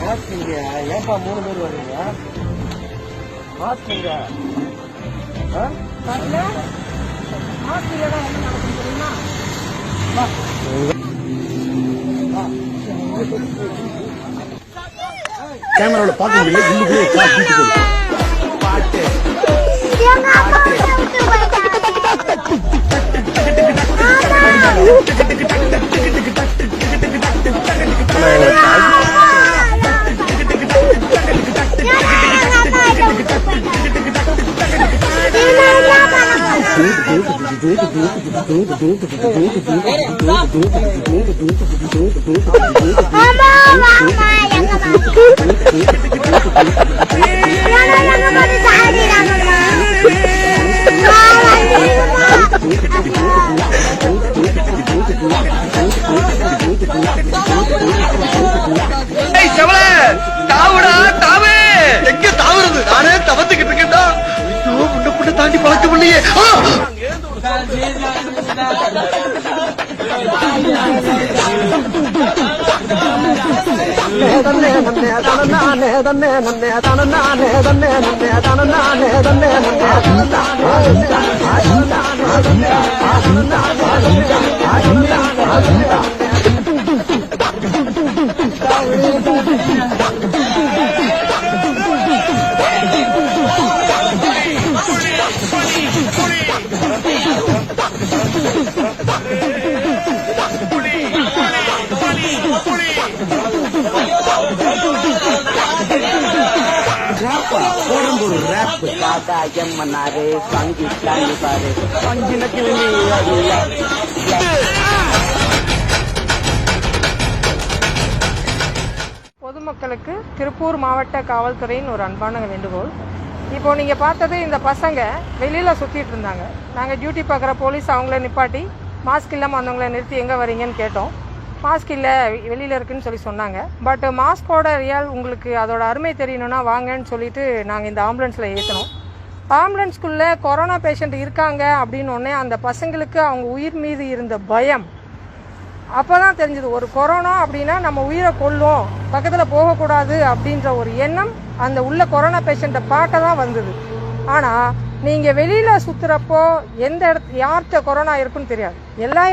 Mask ஏப்பா 3 பேர் வர்றீங்க? மாஸ்க் கேமரால பார்க்க முடியல. பாட்டு நானே தவத்துக்கிட்டு இருக்கேன்டா. முன்ன புண்ண தாண்டி பழக்கம் இல்லையே. பொதுமக்களுக்கு திருப்பூர் மாவட்ட காவல்துறையின் ஒரு அன்பான வேண்டுகோள். இப்போ நீங்க பார்த்தது இந்த பசங்க வெளியில சுத்திட்டு இருந்தாங்க. நாங்க டியூட்டி பார்க்குற போலீஸ் அவங்கள நிப்பாட்டி மாஸ்க் இல்லாம வந்தவங்களை நிறுத்தி எங்க வரீங்கன்னு கேட்டோம். மாஸ்க் இல்லை வெளியில் இருக்குன்னு சொல்லி சொன்னாங்க. பட் மாஸ்கோட ரியல் உங்களுக்கு அதோட அருமை தெரியணும்னா வாங்கன்னு சொல்லிட்டு நாங்கள் இந்த ஆம்புலன்ஸில் ஏற்றினோம். ஆம்புலன்ஸ்குள்ளே கொரோனா பேஷண்ட் இருக்காங்க அப்படின்னு ஒன்னே அந்த பசங்களுக்கு அவங்க உயிர் மீது இருந்த பயம் அப்போ தான் தெரிஞ்சது. ஒரு கொரோனா அப்படின்னா நம்ம உயிரை கொல்லும், பக்கத்தில் போகக்கூடாது அப்படின்ற ஒரு எண்ணம் அந்த உள்ள கொரோனா பேஷண்ட்டை பார்க்க தான் வந்தது. ஆனால் நீங்கள் வெளியில் சுற்றுறப்போ எந்த யார்கிட்ட கொரோனா இருக்குன்னு தெரியாது. எல்லா